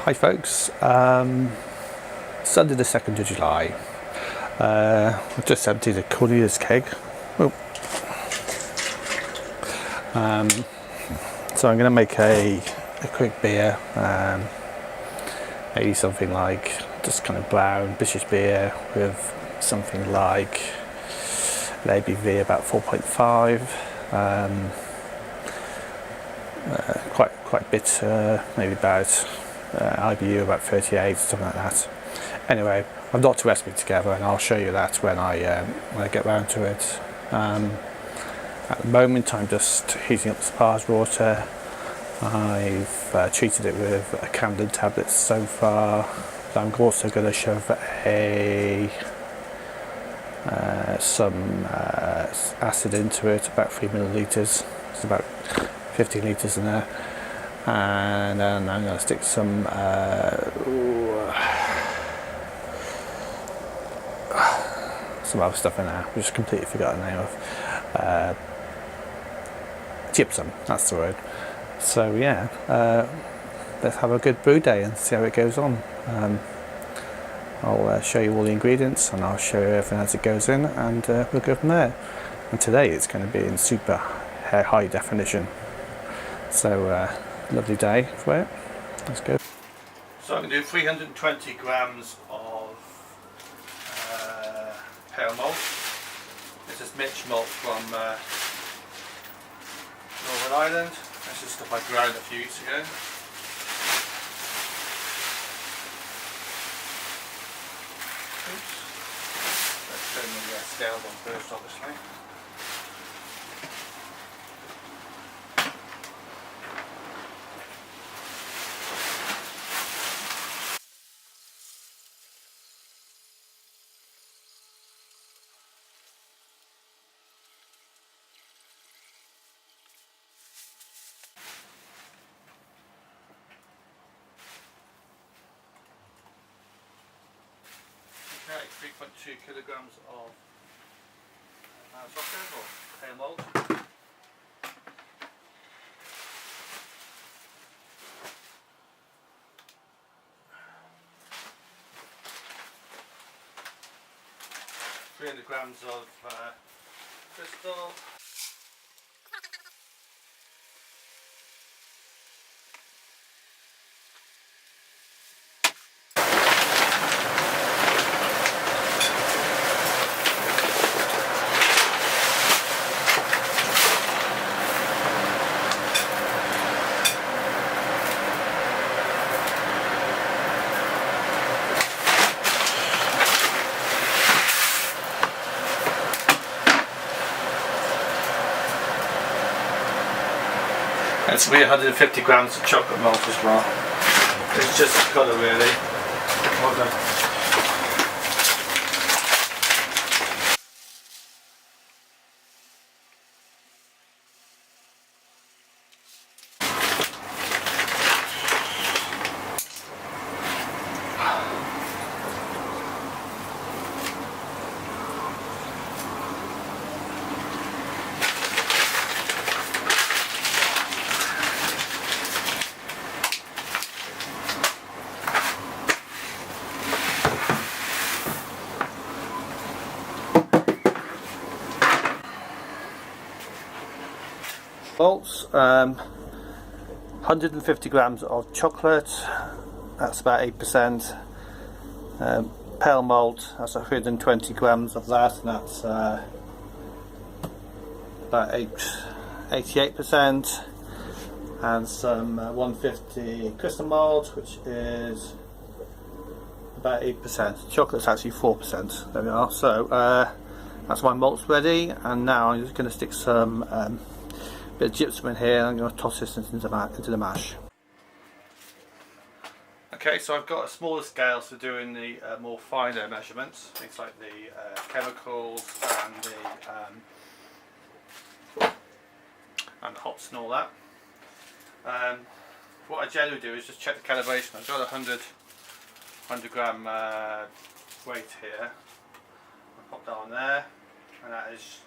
Hi folks, Sunday the 2nd of July. I've just emptied a Cornelius keg. Oh. So I'm going to make a quick beer, maybe something like just kind of brown British beer with something like an ABV about 4.5, quite bitter, maybe about IBU about 38, something like that. Anyway, I've got the recipe together and I'll show you that when I get round to it. At the moment I'm just heating up the sparge water. I've treated it with a Camden tablet so far. I'm also going to shove some acid into it, about 3 millilitres. It's about 15 litres in there. And then I'm going to stick some other stuff in there, which I completely forgot the name of. Gypsum, that's the word. So yeah, let's have a good brew day and see how it goes on. I'll show you all the ingredients and I'll show you everything as it goes in, and we'll go from there. And today it's going to be in super high definition. So lovely day for it. Let's go. So I'm going to do 320 grams of pale malt. This is Mitch malt from Northern Ireland. This is stuff I ground a few weeks ago. Oops. Let's turn the scales on first, obviously. Okay, 3.2 kilograms of chocolate or pale malt. ,300 grams of crystal. It's 150 grams of chocolate malt as well. It's just colour really. Well done. Malts, 150 grams of chocolate, that's about 8%. Pale malt, that's 120 grams of that, and that's about 88%. And some 150 crystal malt, which is about 8%. Chocolate's actually 4%. There we are. So that's my malts ready, and now I'm just going to stick some bit of gypsum in here, and I'm going to toss this into the mash. Okay, so I've got a smaller scale for doing the more finer measurements, things like the chemicals and the hops and all that. What I generally do is just check the calibration. I've got a 100 gram weight here. I'll pop that on there, and that is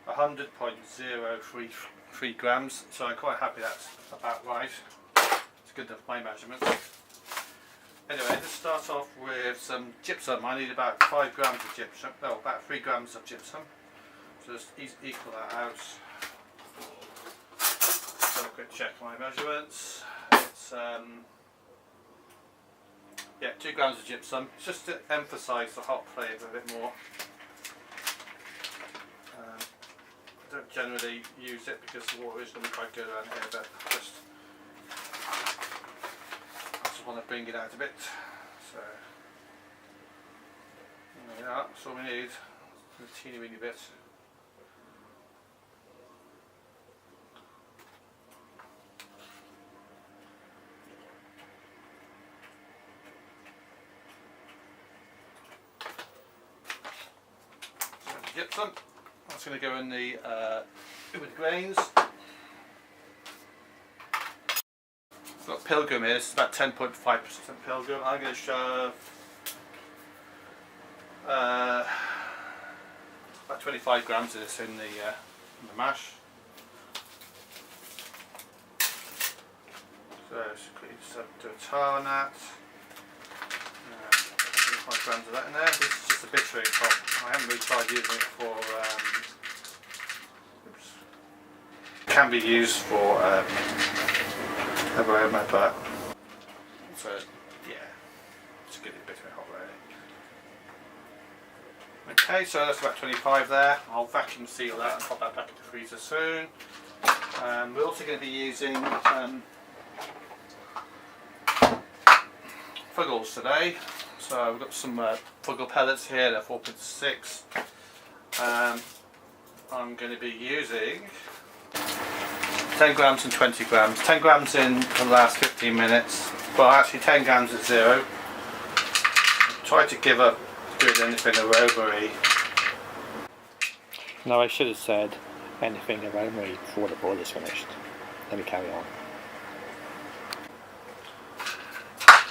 100.033 grams, so I'm quite happy that's about right. It's good enough for my measurements. Anyway, let's start off with some gypsum. I need about 5 grams of gypsum, no, about 3 grams of gypsum. So just equal that out. Have a quick check my measurements. It's yeah, 2 grams of gypsum, just to emphasise the hop flavour a bit more. I don't generally use it because the water is going to be quite good around here, but I just want to bring it out a bit. So there we are, that's all we need, a teeny weeny bit. So gypsum, that's going to go in the with grains. I've got Pilgrim here, it's about 10.5% Pilgrim. I'm going to shove about 25 grams of this in the mash. So just quickly do a tar on that. 25 grams of that in there. This is just a bittering top. I haven't really tried using it for. Can be used for aroma, but so yeah, it's a good bittering hop really. Okay, so that's about 25 there. I'll vacuum seal that and pop that back in the freezer soon. We're also going to be using Fuggles today. So we've got some Fuggle pellets here, they're 4.6. I'm going to be using 10 grams and 20 grams. 10 grams in for the last 15 minutes. Well, actually 10 grams at 0. Try to give up doing anything aroma-y. No, I should have said anything aroma-y before the boil is finished. Let me carry on.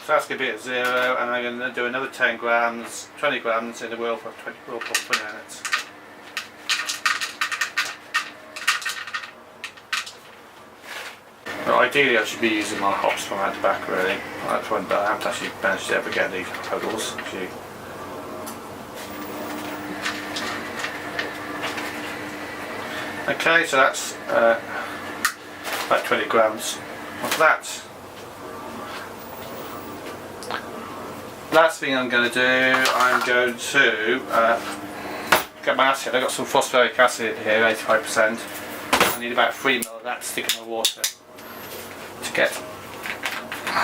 So that's going to be at 0, and I'm going to do another 10 grams, 20 grams in the whirlpool for 20 minutes. But ideally I should be using my hops from out the back really. That's one, but I haven't actually managed to ever get the Fuggles. Okay, so that's about 20 grams of that. Last thing I'm going to do, I'm going to get my acid. I've got some phosphoric acid here, 85%. I need about 3 ml of that to stick in my water to get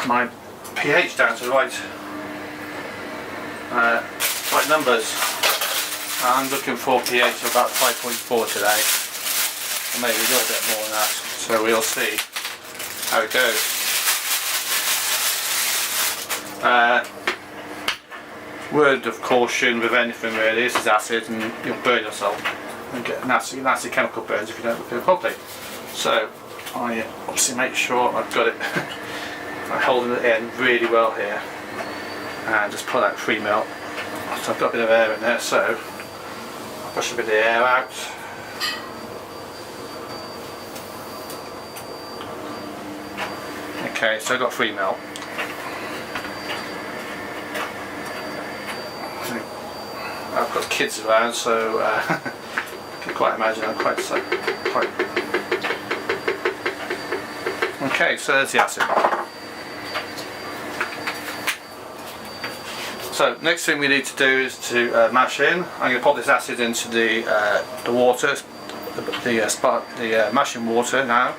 my pH down to the right numbers. I'm looking for pH of about 5.4 today, or maybe a little bit more than that, so we'll see how it goes. Word of caution with anything really, this is acid and you'll burn yourself and get nasty chemical burns if you don't look at it properly. So I obviously make sure I've got it I'm holding it in really well here and just pull out 3 ml. So I've got a bit of air in there, so I'll push a bit of the air out. Okay, so I've got 3 ml. I've got kids around, so I can quite imagine I'm quite. Okay, so there's the acid. So next thing we need to do is to mash in. I'm going to pop this acid into the water, the mashing water now,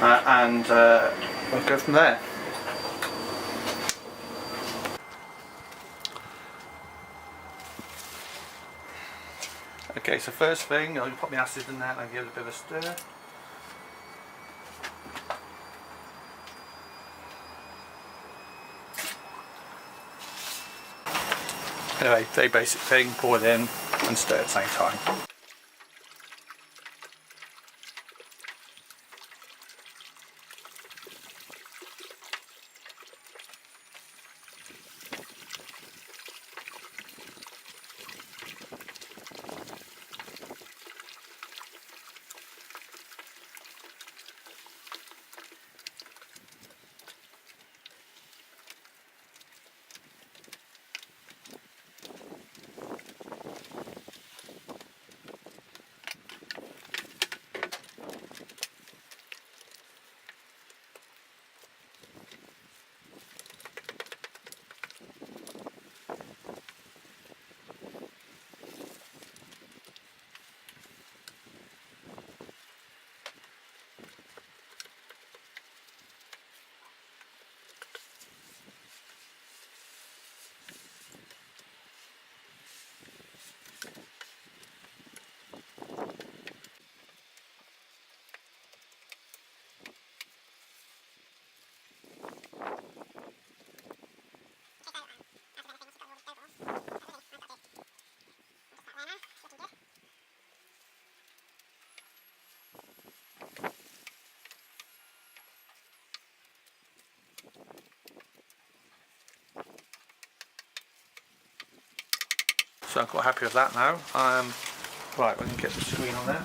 and we'll go from there. Okay, so first thing, I'll pop my acid in there and give it a bit of a stir. Anyway, very basic thing, pour it in and stir at the same time. So I'm quite happy with that now. Right, we can get the screen on there.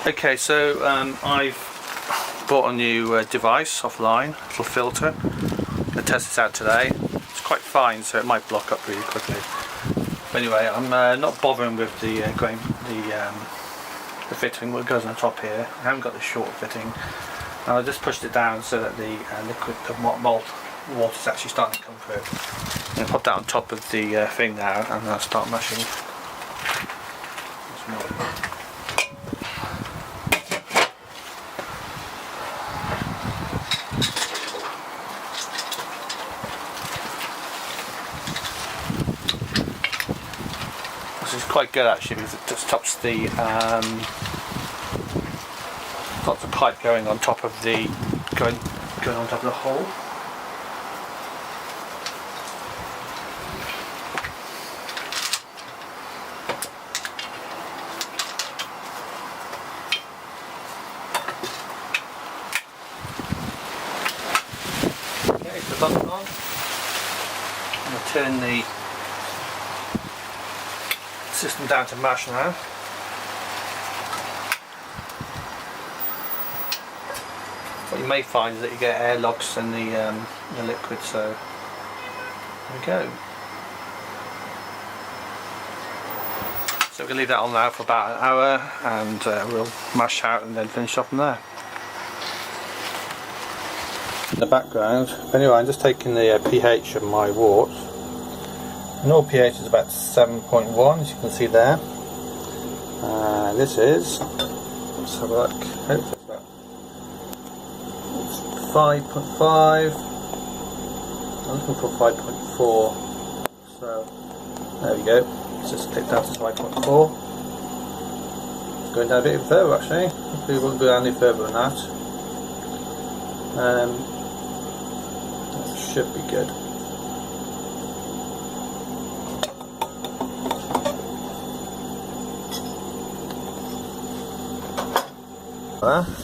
Okay, so I've bought a new device offline, a little filter. I'm going to test this out today. It's quite fine, so it might block up really quickly. But anyway, I'm not bothering with the fitting that goes on top here. I haven't got the short fitting. And I just pushed it down so that the liquid, the malt water is actually starting to come through. I'm going to pop that on top of the thing now, and I'll start mashing. This is quite good actually, because it just stops the pipe going on top of the going on top of the hole. Okay, so that's on. I'm going to turn the system down to mash now. What you may find is that you get air locks in the liquid, so there we go. So we're going to leave that on now for about an hour, and we'll mash out and then finish off from there. In the background, anyway, I'm just taking the pH of my wort. Normal pH is about 7.1, as you can see there. This is, let's have a look, hopefully it's about 5.5. I'm looking for 5.4. So there we go. Let's just click down to 5.4. It's going down a bit further actually. Hopefully it won't go down any further than that. That should be good.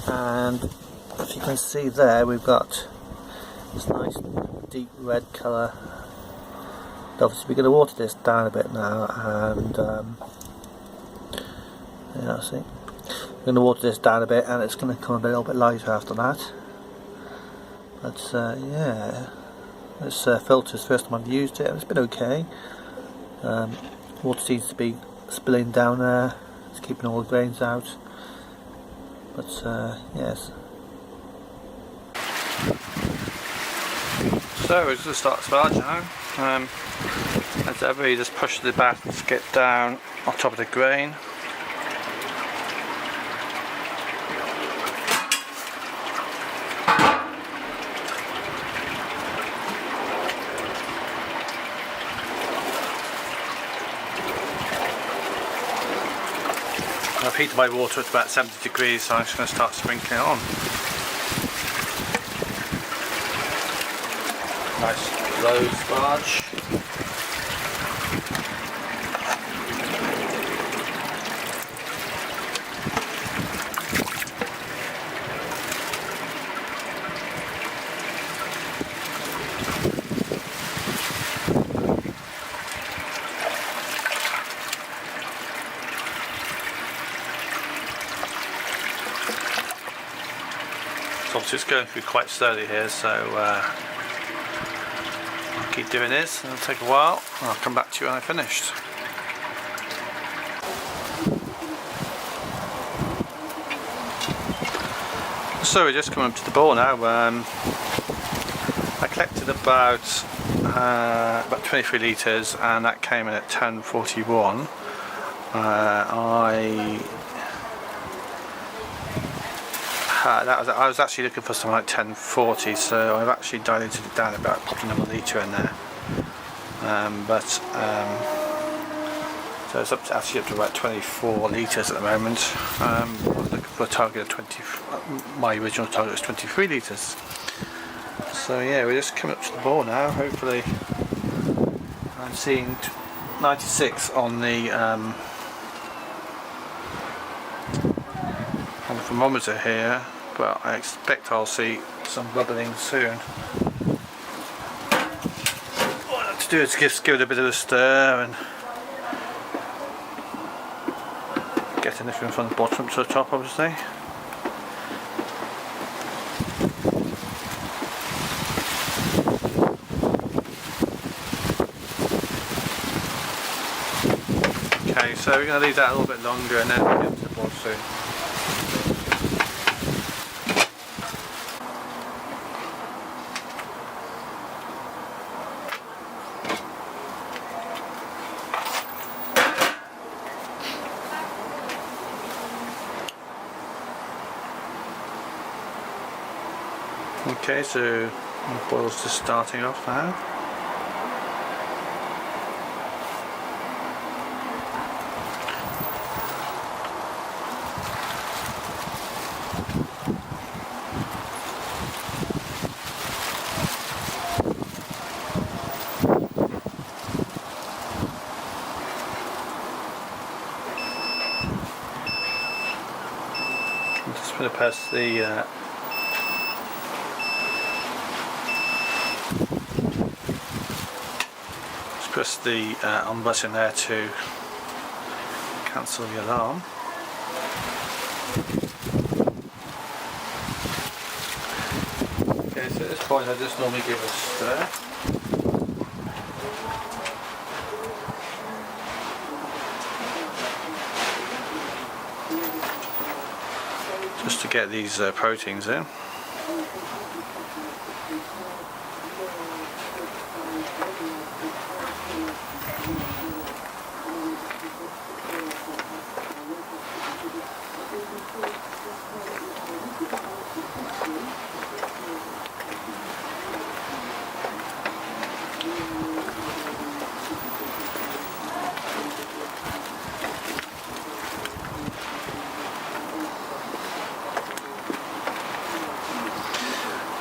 And as you can see there, we've got this nice deep red colour. Obviously we're going to water this down a bit now, and yeah, see, we're going to water this down a bit, and it's going to come a little bit lighter after that. But yeah, this filter is the first time I've used it, and it's been okay. Water seems to be spilling down there, it's keeping all the grains out. But yes. So we're just going to start sparge now. As ever, you just push the basket down on top of the grain. I've heated my water at about 70 degrees, so I'm just going to start sprinkling it on. Nice low sparge. Obviously it's going through quite slowly here, so I'll keep doing this, and it'll take a while, and I'll come back to you when I've finished. So we're just coming up to the bore now. I collected about 23 litres, and that came in at 1041. I was actually looking for something like 1040, so I've actually diluted it down about, popped another litre in there. So it's actually up to about 24 litres at the moment. I was looking for a target of 20. My original target was 23 litres. So yeah, we're just coming up to the bore now. Hopefully, I'm seeing 96 on the thermometer here, but I expect I'll see some bubbling soon. What I have to do is just give it a bit of a stir and get anything from the bottom to the top, obviously. Okay, so we're going to leave that a little bit longer and then we'll get to the boil soon. Okay, so the boil's just starting off now. I'm just going to press the press the on button there to cancel the alarm. Okay, so at this point I just normally give a stir. Just to get these proteins in.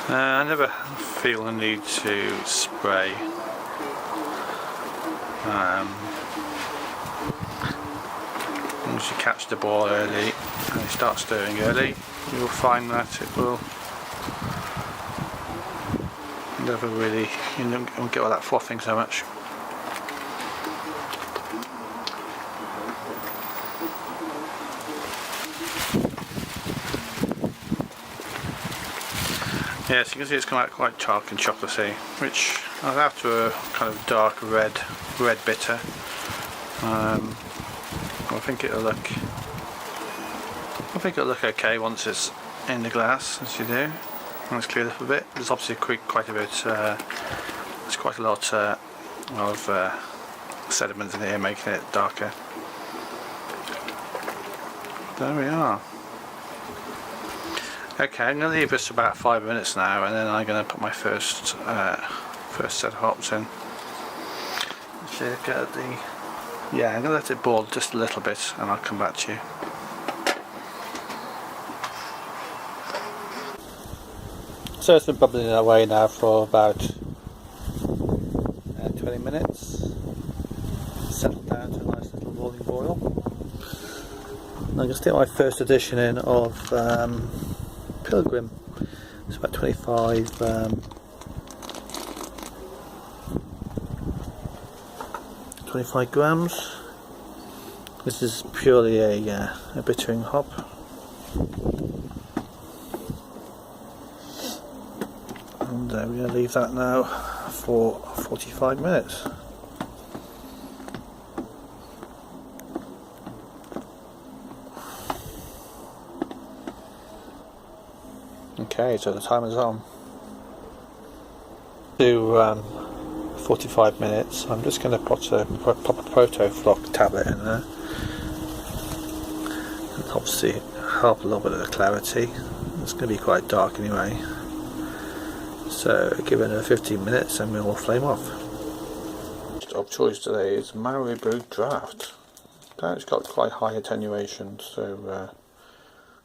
I never feel the need to spray. As long as you catch the ball early and you start stirring early, you'll find that it will never really, you won't get all that frothing so much. Yes, you can see it's come out quite dark and chocolatey, which after a kind of dark red bitter. I think it'll look okay once it's in the glass, as you do. And it's cleared up a bit. There's obviously quite a bit. There's quite a lot of sediment in here, making it darker. There we are. Okay, I'm going to leave this for about 5 minutes now, and then I'm going to put my first set of hops in. So get the, yeah, I'm going to let it boil just a little bit, and I'll come back to you. So it's been bubbling away now for about 20 minutes. Settled down to a nice little rolling boil. I'm going to stick my first edition in of Pilgrim. It's about 25 grams. This is purely a bittering hop. And we're going to leave that now for 45 minutes. Okay, so the timer's on. To 45 minutes, I'm just going to pop a Protofloc tablet in there. And obviously help a little bit of the clarity. It's going to be quite dark anyway. So give it another 15 minutes and we'll flame off. Of choice today is Marabou Draft. It's got quite high attenuation, so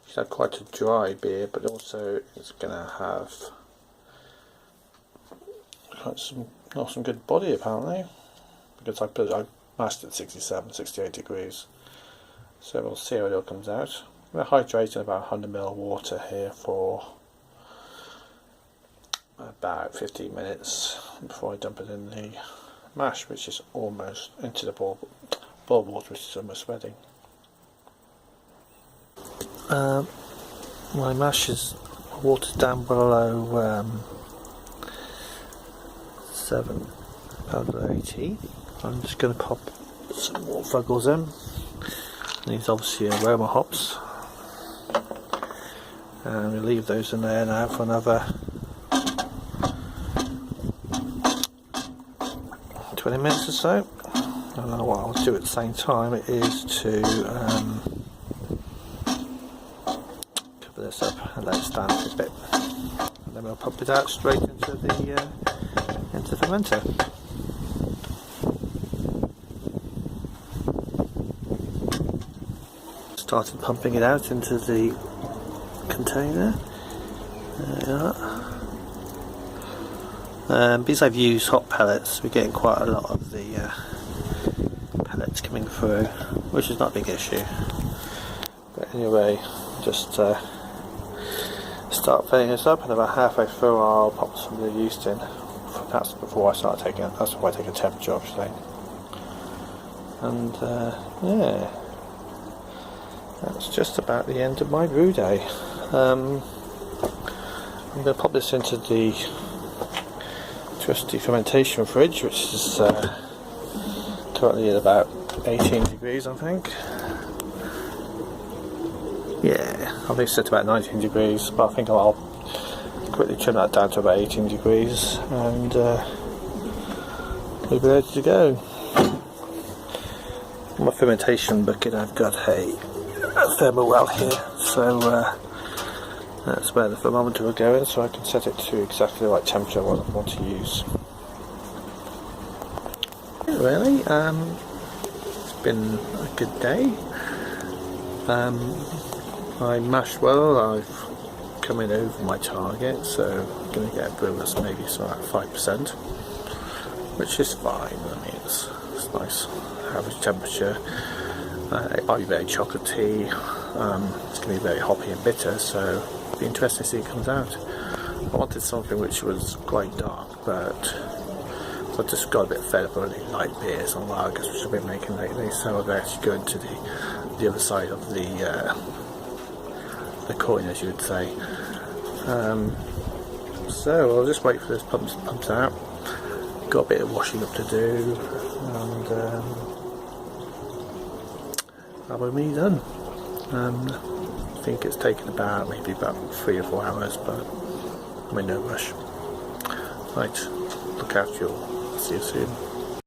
it's had quite a dry beer, but also it's going to have quite some good body apparently, because I mastered 67, 68 degrees. So we'll see how it all comes out. We're hydrating about 100 ml of water here for about 15 minutes before I dump it in the mash, which is almost into the boil water, which is almost ready. My mash is watered down below 7.80. I'm just going to pop some more Fuggles in. These obviously aroma hops, and we'll leave those in there now for another 20 minutes or so. And what I'll do at the same time is to cover this up and let it stand for a bit, and then we'll pop it out straight into the fermenter. Started pumping it out into the container. There we are. Because I've used hot pellets, we're getting quite a lot of the pellets coming through, which is not a big issue. But anyway, just start filling this up, and about halfway through I'll pop some of the yeast in. That's before I start taking it. That's before I take a temperature, obviously. And yeah. That's just about the end of my brew day. I'm going to pop this into the trusty fermentation fridge, which is currently at about 18 degrees, I think. Yeah, I think it's set about 19 degrees, but I think I'll quickly trim that down to about 18 degrees, and we'll be ready to go. In my fermentation bucket, I've got a thermal well here, so that's where the thermometer will go in, so I can set it to exactly the right temperature what I want to use. Really, it's been a good day. I mashed well. I've come in over my target, so I'm going to get a brew that's maybe about 5%, which is fine. I mean, it's nice average temperature. It might be very chocolatey. It's going to be very hoppy and bitter, so it'll be interesting to see it comes out. I wanted something which was quite dark, but I just got a bit fed up with really light beers and lagers, which I've been making lately, so I've actually gone to the other side of the coin, as you would say. So I'll just wait for this pumps out. Got a bit of washing up to do, and that'll be done. I think it's taken maybe about 3 or 4 hours, but I'm in no rush. Right, look after you all. See you soon.